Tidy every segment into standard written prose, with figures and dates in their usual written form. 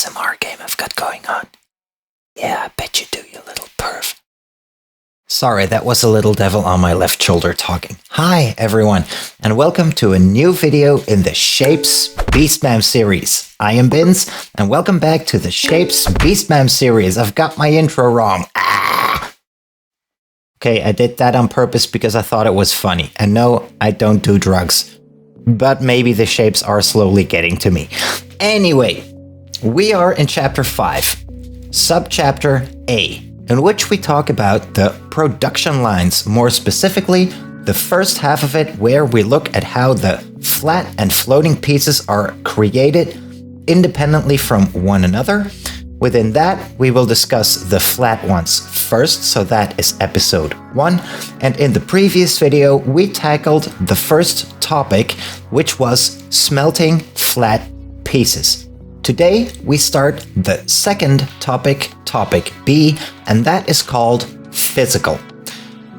ASMR game I've got going on. Yeah, I bet you do, you little perv. Sorry, that was a little devil on my left shoulder talking. Hi everyone, and welcome to a new video in the Shapez BEASTMAM series. I am Bins, and welcome back to the Shapez BEASTMAM series. I've got my intro wrong. Okay, I did that on purpose because I thought it was funny. And no, I don't do drugs. But maybe the shapes are slowly getting to me. Anyway, we are in chapter 5, subchapter A, in which we talk about the production lines, more specifically, the first half of it, where we look at how the flat and floating pieces are created independently from one another. Within that, we will discuss the flat ones first, so that is episode 1. And in the previous video, we tackled the first topic, which was smelting flat pieces. Today, we start the second topic, topic B, and that is called physical.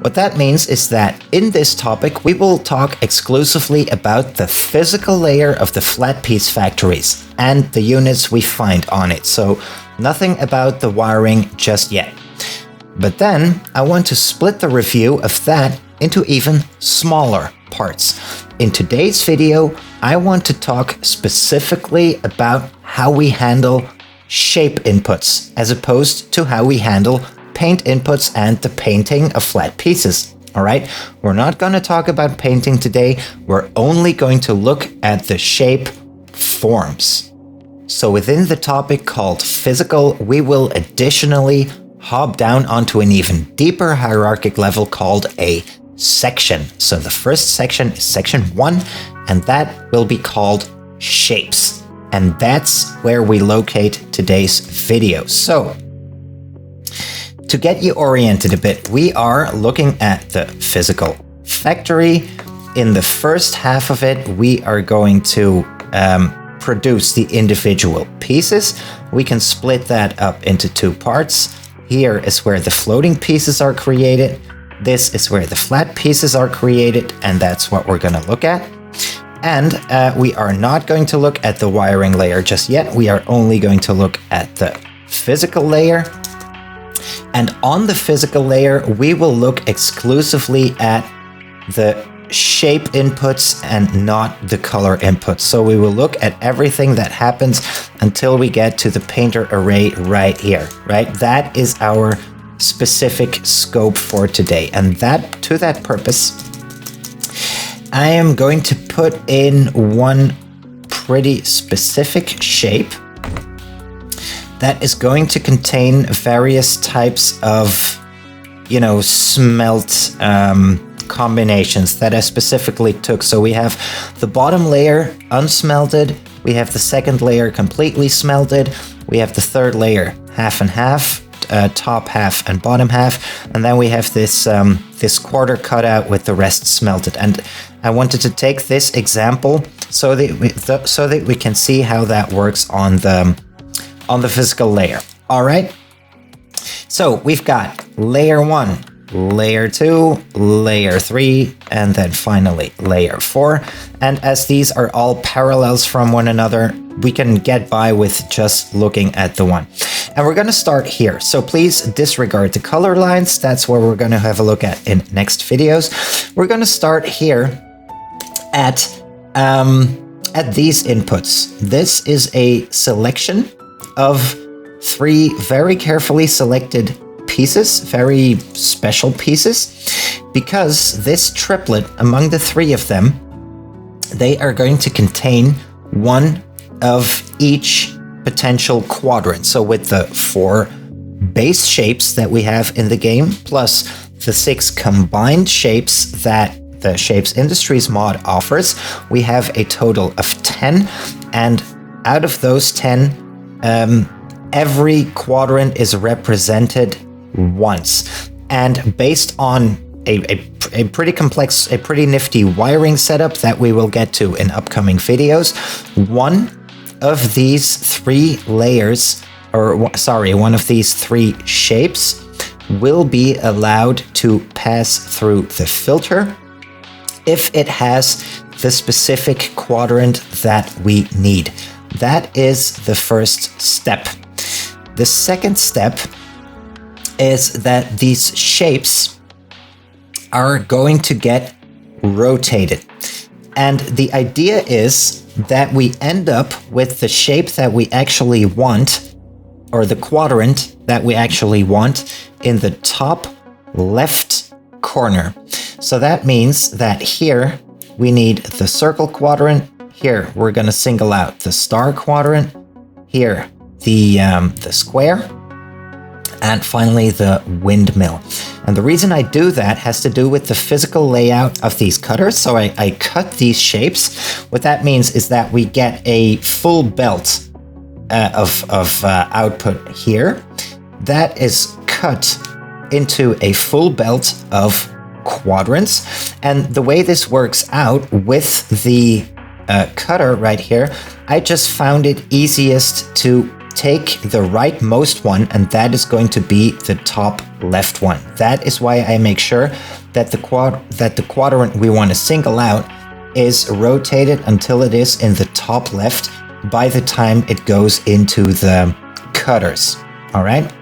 What that means is that in this topic, we will talk exclusively about the physical layer of the flat piece factories and the units we find on it. So nothing about the wiring just yet. But then I want to split the review of that into even smaller parts. In today's video, I want to talk specifically about how we handle shape inputs as opposed to how we handle paint inputs and the painting of flat pieces. All right, we're not going to talk about painting today. We're only going to look at the shape forms. So within the topic called physical, we will additionally hop down onto an even deeper hierarchic level called a section. So the first section is section 1, and that will be called shapes. And that's where we locate today's video. So to get you oriented a bit, we are looking at the physical factory. In the first half of it, we are going to produce the individual pieces. We can split that up into two parts. Here is where the floating pieces are created. This is where the flat pieces are created, and that's what we're going to look at. And we are not going to look at the wiring layer just yet. We are only going to look at the physical layer. And on the physical layer, we will look exclusively at the shape inputs and not the color inputs. So we will look at everything that happens until we get to the painter array right here, right? That is our specific scope for today. And that, to that purpose, I am going to put in one pretty specific shape that is going to contain various types of, smelt combinations that I specifically took. So we have the bottom layer unsmelted, we have the second layer completely smelted, we have the third layer half and half, top half and bottom half, and then we have this this quarter cut out with the rest smelted. And I wanted to take this example so that we can see how that works on the physical layer. All right. So we've got layer 1, layer 2, layer 3, and then finally layer 4. And as these are all parallels from one another, we can get by with just looking at the one. And we're going to start here. So please disregard the color lines. That's where we're going to have a look at in next videos. We're going to start here at these inputs. This is a selection of 3 very carefully selected pieces, very special pieces, because this triplet, among the 3 of them, they are going to contain one of each potential quadrant. So with the 4 base shapes that we have in the game, plus the 6 combined shapes that the Shapez Industries mod offers, we have a total of 10. And out of those 10, every quadrant is represented once. And based on a pretty complex, a pretty nifty wiring setup that we will get to in upcoming videos, one of these 3 layers, one of these 3 shapes will be allowed to pass through the filter if it has the specific quadrant that we need. That is the first step. The second step is that these shapes are going to get rotated. And the idea is that we end up with the shape that we actually want, or the quadrant that we actually want, in the top left corner. So that means that here we need the circle quadrant. Here we're going to single out the star quadrant. Here the square. And finally, the windmill. And the reason I do that has to do with the physical layout of these cutters. So I cut these shapes. What that means is that we get a full belt of output here. That is cut into a full belt of quadrants. And the way this works out with the cutter right here, I just found it easiest to take the rightmost one, and that is going to be the top left one. That is why I make sure that the quadrant we want to single out is rotated until it is in the top left by the time it goes into the cutters. All right.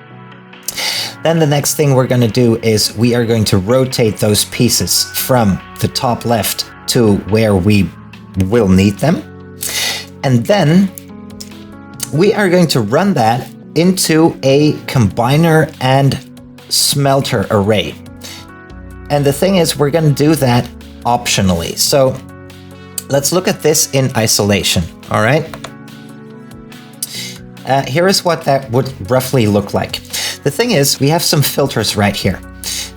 Then the next thing we're going to do is we are going to rotate those pieces from the top left to where we will need them. And then we are going to run that into a combiner and smelter array. And the thing is, we're going to do that optionally. So let's look at this in isolation. All right. Here is what that would roughly look like. The thing is, we have some filters right here,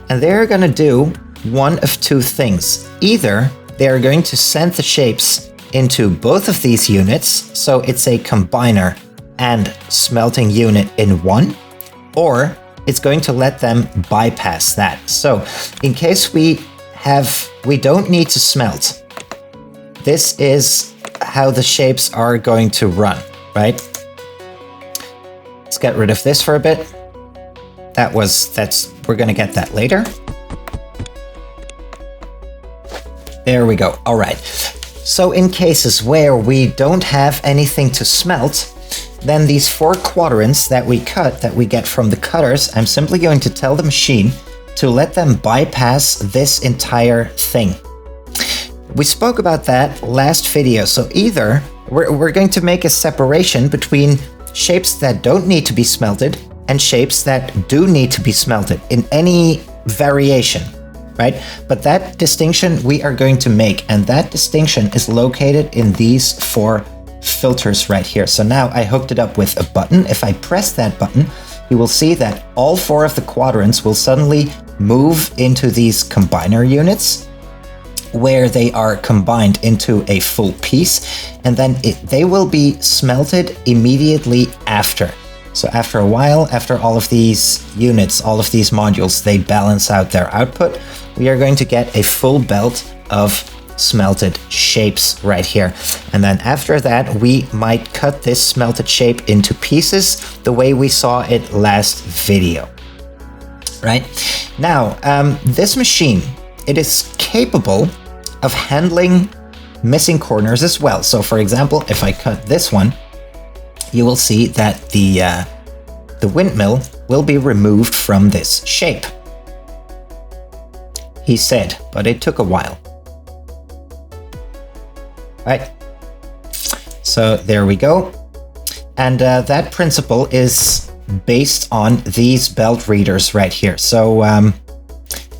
and they're going to do one of two things. Either they're going to send the shapes into both of these units, so it's a combiner and smelting unit in one, or it's going to let them bypass that. So in case we don't need to smelt, this is how the shapes are going to run, right? Let's get rid of this for a bit. We're going to get that later. There we go. All right. So in cases where we don't have anything to smelt, then these 4 quadrants that we cut, that we get from the cutters, I'm simply going to tell the machine to let them bypass this entire thing. We spoke about that last video. So either we're going to make a separation between shapes that don't need to be smelted and shapes that do need to be smelted in any variation, right? But that distinction we are going to make, and that distinction is located in these 4 filters right here. So now I hooked it up with a button. If I press that button, you will see that all 4 of the quadrants will suddenly move into these combiner units, where they are combined into a full piece, and then they will be smelted immediately after. So after a while, after all of these units, all of these modules, they balance out their output, we are going to get a full belt of smelted shapes right here. And then after that, we might cut this smelted shape into pieces the way we saw it last video. Right? Now, this machine, it is capable of handling missing corners as well. So for example, if I cut this one, you will see that the windmill will be removed from this shape. He said, but it took a while. Right. So there we go. And that principle is based on these belt readers right here. So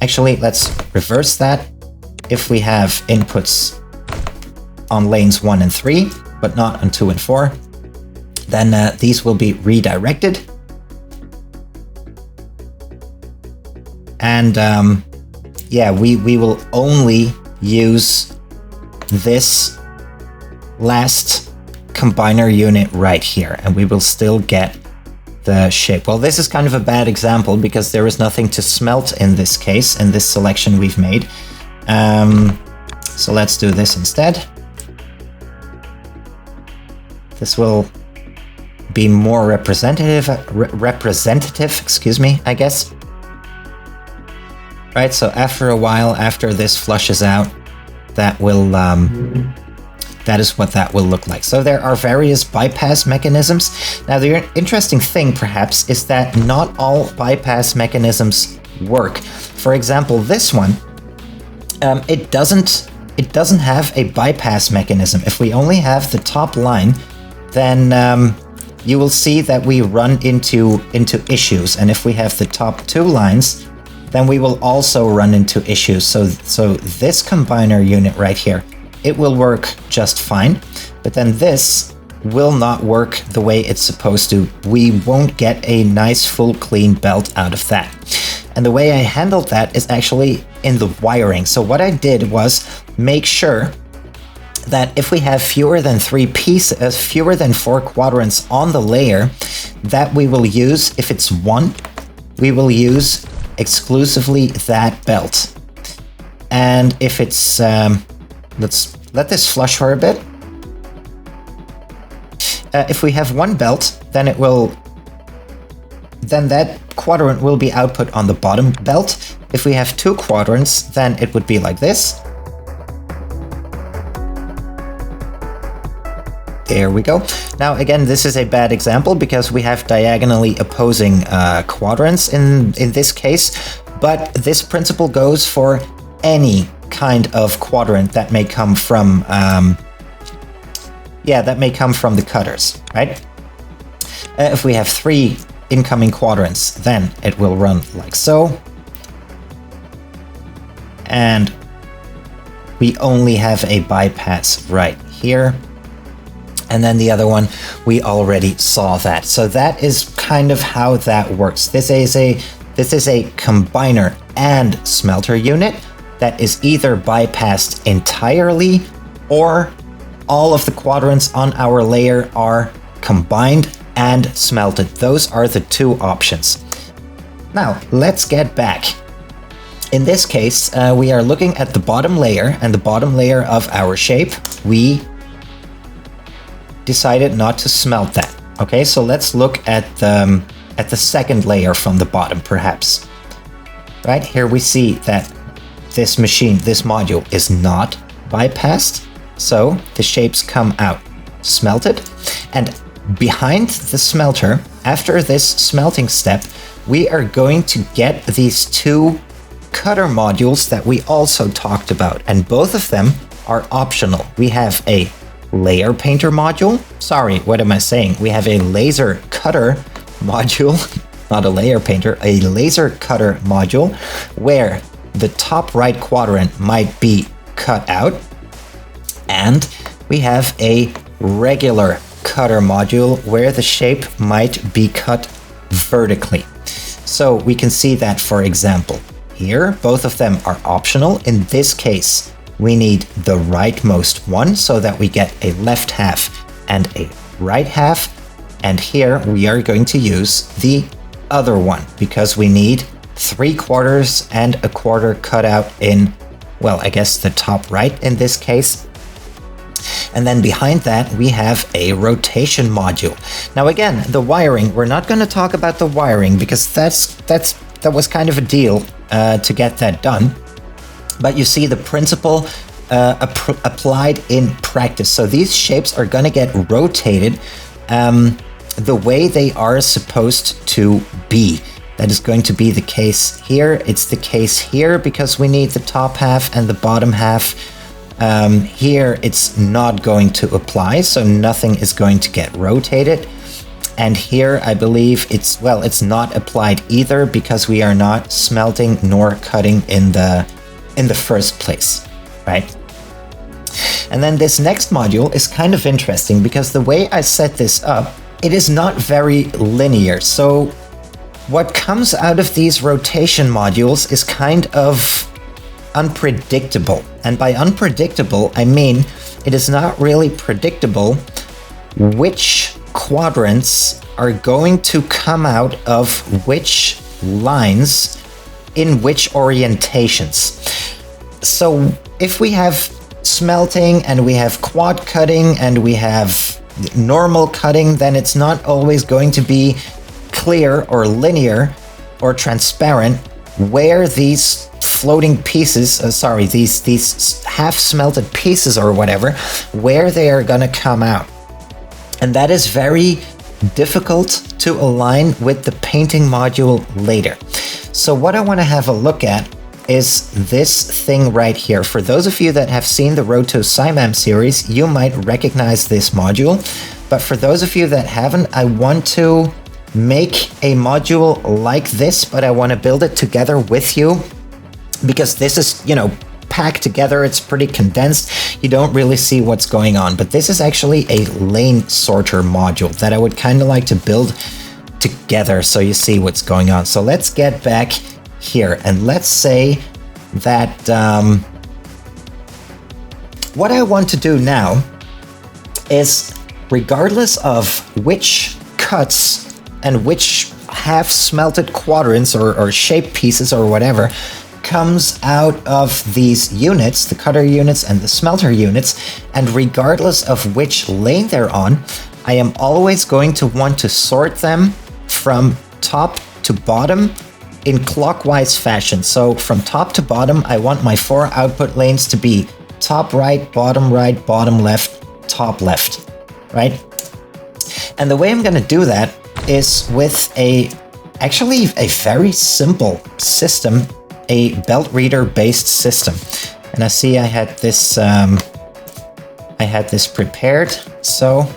actually, let's reverse that. If we have inputs on lanes 1 and 3, but not on 2 and 4, then these will be redirected. And yeah, we will only use this last combiner unit right here, and we will still get the shape. Well, this is kind of a bad example because there is nothing to smelt in this case, in this selection we've made. So let's do this instead. This will be more representative, excuse me, I guess. Right, so after a while, after this flushes out, that will that is what that will look like. So there are various bypass mechanisms. Now the interesting thing perhaps is that not all bypass mechanisms work. For example, this one, it doesn't have a bypass mechanism. If we only have the top line, then you will see that we run into issues. And if we have the top two lines, then we will also run into issues. So this combiner unit right here, it will work just fine, but then this will not work the way it's supposed to. We won't get a nice full clean belt out of that. And the way I handled that is actually in the wiring. So what I did was make sure that if we have fewer than 3 pieces, fewer than 4 quadrants on the layer, that we will use, if it's 1, we will use exclusively that belt. And if it's, let's let this flush for a bit. If we have 1 belt, then that quadrant will be output on the bottom belt. If we have 2 quadrants, then it would be like this. There we go. Now again, this is a bad example because we have diagonally opposing quadrants in this case, but this principle goes for any kind of quadrant that may come from the cutters, right? If we have 3 incoming quadrants, then it will run like so. And we only have a bypass right here. And then the other one, we already saw that. So that is kind of how that works. This is a combiner and smelter unit that is either bypassed entirely or all of the quadrants on our layer are combined and smelted. Those are the 2 options. Now, let's get back. In this case, we are looking at the bottom layer, and the bottom layer of our shape, we decided not to smelt that. Okay, so let's look at the second layer from the bottom, perhaps. Right, here we see that this module is not bypassed, so the shapes come out smelted. And behind the smelter, after this smelting step, we are going to get these 2 cutter modules that we also talked about, and both of them are optional. We have a layer painter module. Sorry, what am I saying? We have a laser cutter module, not a layer painter, a laser cutter module where the top right quadrant might be cut out. And we have a regular cutter module where the shape might be cut vertically. So we can see that, for example, here, both of them are optional. In this case, we need the rightmost one so that we get a left half and a right half. And here we are going to use the other one because we need 3/4 and a quarter cut out in, well, I guess the top right in this case. And then behind that, we have a rotation module. Now again, the wiring, we're not going to talk about the wiring because that was kind of a deal to get that done. But you see the principle applied in practice. So these shapes are going to get rotated the way they are supposed to be. That is going to be the case here. It's the case here because we need the top half and the bottom half. Here it's not going to apply, so nothing is going to get rotated. And here I believe it's not applied either because we are not smelting nor cutting in the first place, right? And then this next module is kind of interesting because the way I set this up, it is not very linear. So what comes out of these rotation modules is kind of unpredictable. And by unpredictable, I mean it is not really predictable which quadrants are going to come out of which lines in which orientations. So if we have smelting and we have quad cutting and we have normal cutting, then it's not always going to be clear or linear or transparent where these floating pieces, these half smelted pieces or whatever, where they are gonna come out. And that is very difficult to align with the painting module later. So what I want to have a look at is this thing right here. For those of you that have seen the Road to SI TMAM series, you might recognize this module. But for those of you that haven't, I want to make a module like this, but I want to build it together with you because this is, you know, packed together. It's pretty condensed. You don't really see what's going on, but this is actually a lane sorter module that I would kind of like to build together so you see what's going on. So let's get back here and let's say that what I want to do now is, regardless of which cuts and which half smelted quadrants or shape pieces or whatever comes out of these units, the cutter units and the smelter units, and regardless of which lane they're on, I am always going to want to sort them from top to bottom in clockwise fashion. So from top to bottom, I want my 4 output lanes to be top right, bottom left, top left, right? And the way I'm going to do that is with actually a very simple system, a belt reader based system. And I see I had this prepared, so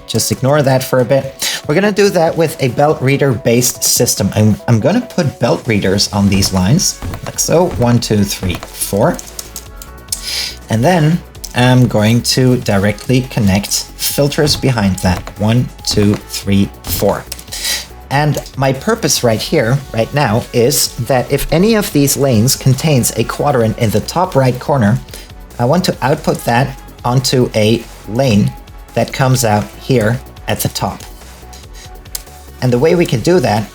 just ignore that for a bit. We're gonna do that with a belt reader based system. I'm gonna put belt readers on these lines, like so, 1, 2, 3, 4. And then I'm going to directly connect filters behind that, 1, 2, 3, 4. And my purpose right here, right now, is that if any of these lanes contains a quadrant in the top right corner, I want to output that onto a lane that comes out here at the top. And the way we can do that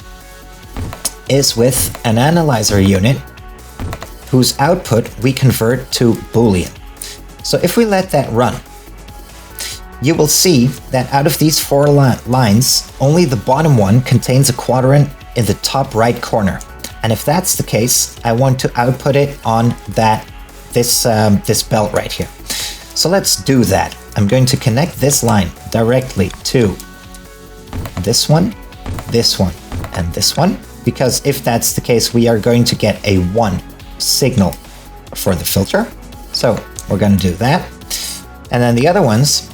is with an analyzer unit whose output we convert to Boolean. So if we let that run, you will see that out of these 4 lines, only the bottom one contains a quadrant in the top right corner. And if that's the case, I want to output it on this belt right here. So let's do that. I'm going to connect this line directly to this one, and this one, because if that's the case, we are going to get a 1 signal for the filter. So we're going to do that. And then the other ones,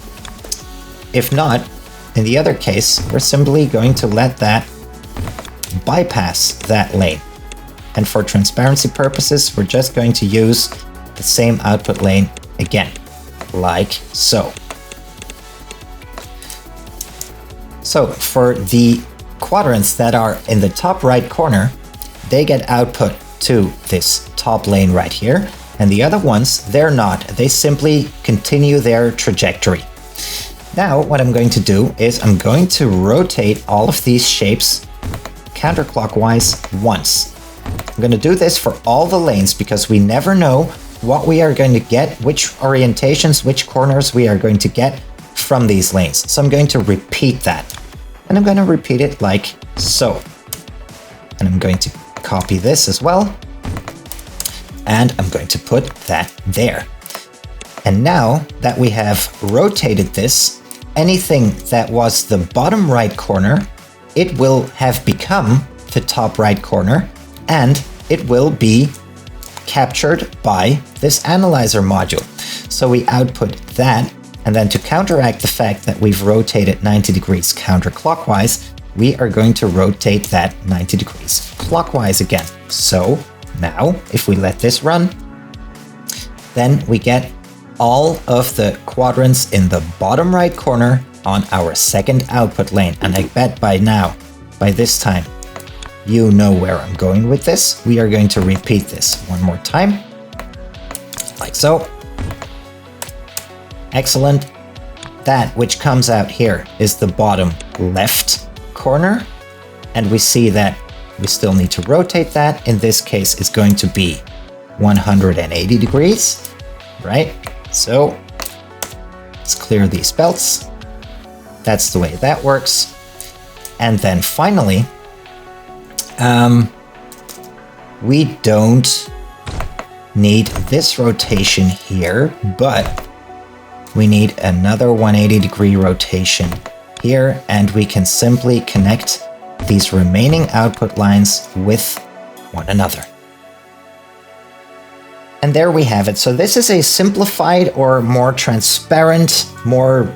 if not, in the other case, we're simply going to let that bypass that lane. And for transparency purposes, we're just going to use the same output lane again, like so. So for the quadrants that are in the top right corner, they get output to this top lane right here. And the other ones, they're not. They simply continue their trajectory. Now, what I'm going to do is I'm going to rotate all of these shapes counterclockwise once. I'm going to do this for all the lanes because we never know what we are going to get, which orientations, which corners we are going to get from these lanes. So I'm going to repeat that. And I'm going to repeat it like so. And I'm going to copy this as well. And I'm going to put that there. And now that we have rotated this, anything that was the bottom right corner, it will have become the top right corner, and it will be captured by this analyzer module. So we output that, and then to counteract the fact that we've rotated 90 degrees counterclockwise, we are going to rotate that 90 degrees clockwise again. So now, if we let this run, then we get all of the quadrants in the bottom right corner on our second output lane. And I bet by now, by this time, you know where I'm going with this. We are going to repeat this one more time, like so. Excellent. That which comes out here is the bottom left corner. And we see that we still need to rotate that. In this case, it's going to be 180 degrees, right? So let's clear these belts. That's the way that works. And then finally, we don't need this rotation here, but we need another 180-degree rotation here, and we can simply connect these remaining output lines with one another. And there we have it. So this is a simplified or more transparent, more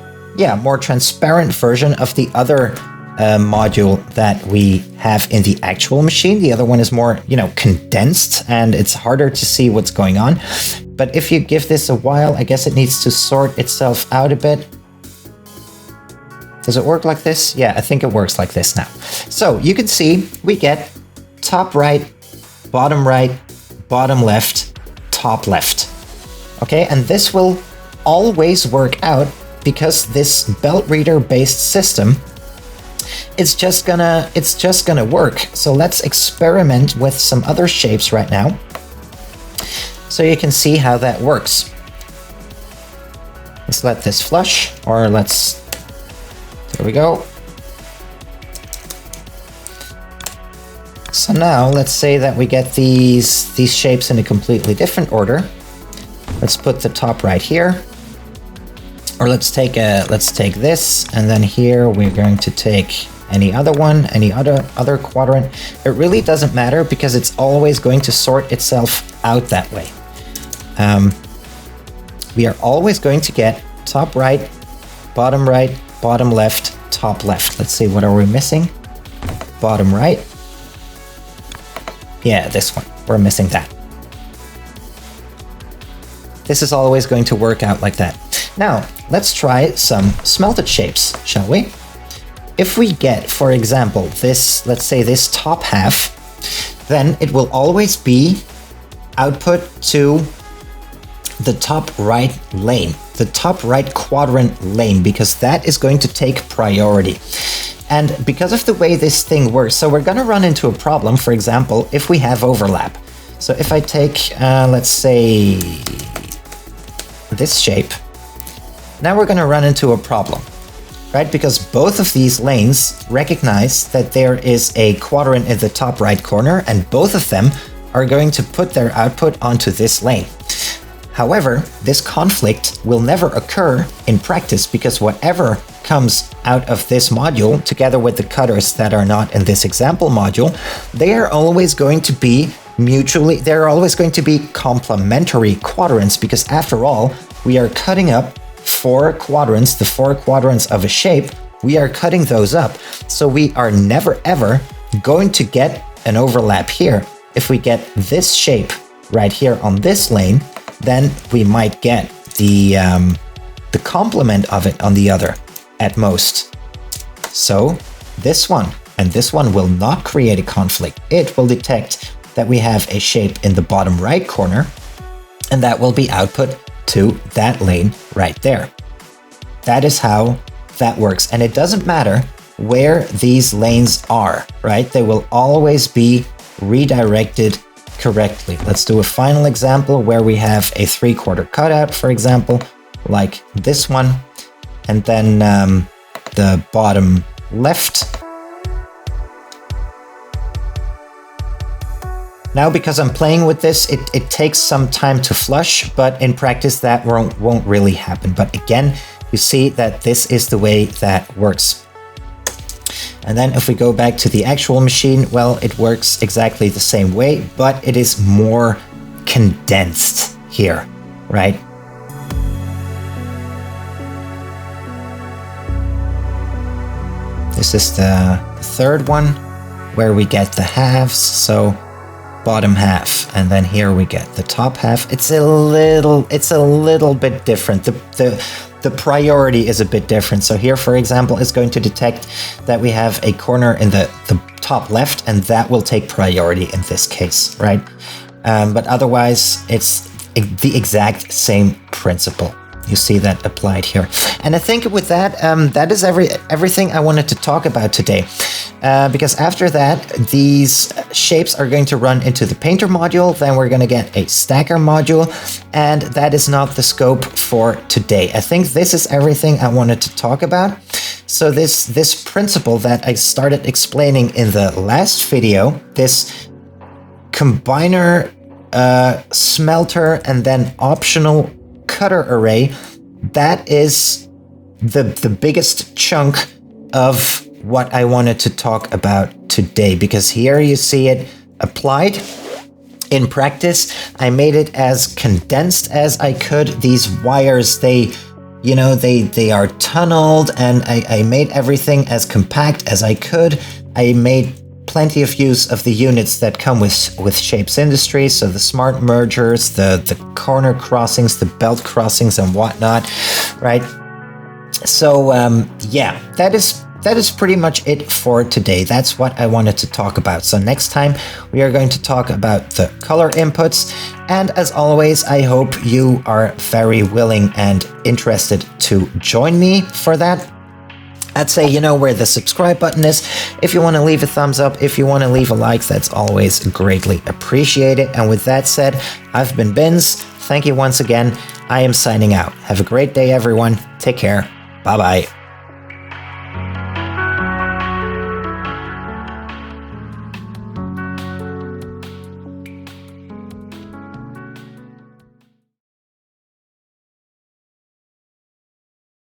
transparent version of the other module that we have in the actual machine. The other one is more, condensed, and it's harder to see what's going on. But if you give this a while, I guess it needs to sort itself out a bit. Does it work like this? Yeah, I think it works like this now. So you can see we get top right, bottom left, top left. Okay, and this will always work out because this belt reader based system, it's just gonna work. So let's experiment with some other shapes right now, so you can see how that works. Let's let this flush, or there we go. So now let's say that we get these shapes in a completely different order. Let's put the top right here, or let's take this, and then here we're going to take any other one, any other quadrant. It really doesn't matter because it's always going to sort itself out that way. We are always going to get top right, bottom left, top left. Let's see, what are we missing? Bottom right. Yeah, this one. We're missing that. This is always going to work out like that. Now, let's try some smelted shapes, shall we? If we get, for example, this, let's say this top half, then it will always be output to the top right lane, the top right quadrant lane, because that is going to take priority. And because of the way this thing works, so we're going to run into a problem, for example, if we have overlap. So if I take, let's say, this shape, now we're going to run into a problem, right? Because both of these lanes recognize that there is a quadrant in the top right corner, and both of them are going to put their output onto this lane. However, this conflict will never occur in practice because whatever comes out of this module, together with the cutters that are not in this example module, they are always going to be they're always going to be complementary quadrants, because after all, we are cutting up four quadrants, the four quadrants of a shape, we are cutting those up. So we are never ever going to get an overlap here. If we get this shape right here on this lane, then we might get the complement of it on the other at most. So this one and this one will not create a conflict. It will detect that we have a shape in the bottom right corner, and that will be output to that lane right there. That is how that works. And it doesn't matter where these lanes are, right? They will always be redirected correctly. Let's do a final example where we have a 3/4 cutout, for example, like this one, and then the bottom left. Now, because I'm playing with this, it takes some time to flush, but in practice that won't really happen. But again, you see that this is the way that works. And then if we go back to the actual machine, well, it works exactly the same way, but it is more condensed here, right? This is the third one where we get the halves. So bottom half, and then here we get the top half. It's a little bit different. The priority is a bit different. So here, for example, it's going to detect that we have a corner in the top left, and that will take priority in this case, right? But otherwise, it's the exact same principle. You see that applied here. And I think with that, that is everything I wanted to talk about today. Because after that, these shapes are going to run into the painter module, then we're going to get a stacker module, and that is not the scope for today. I think this is everything I wanted to talk about. So this principle that I started explaining in the last video, this combiner, smelter, and then optional cutter array. That is the biggest chunk of what I wanted to talk about today, because here you see it applied. In practice, I made it as condensed as I could. These wires, they are tunneled, and I made everything as compact as I could. I made plenty of use of the units that come with Shapez Industries, so the smart mergers, the corner crossings, the belt crossings, and whatnot, right? So yeah, that is pretty much it for today. That's what I wanted to talk about. So next time we are going to talk about the color inputs. And as always, I hope you are very willing and interested to join me for that. I'd say you know where the subscribe button is. If you want to leave a thumbs up, if you want to leave a like, that's always greatly appreciated. And with that said, I've been Bins. Thank you once again. I am signing out. Have a great day, everyone. Take care. Bye-bye.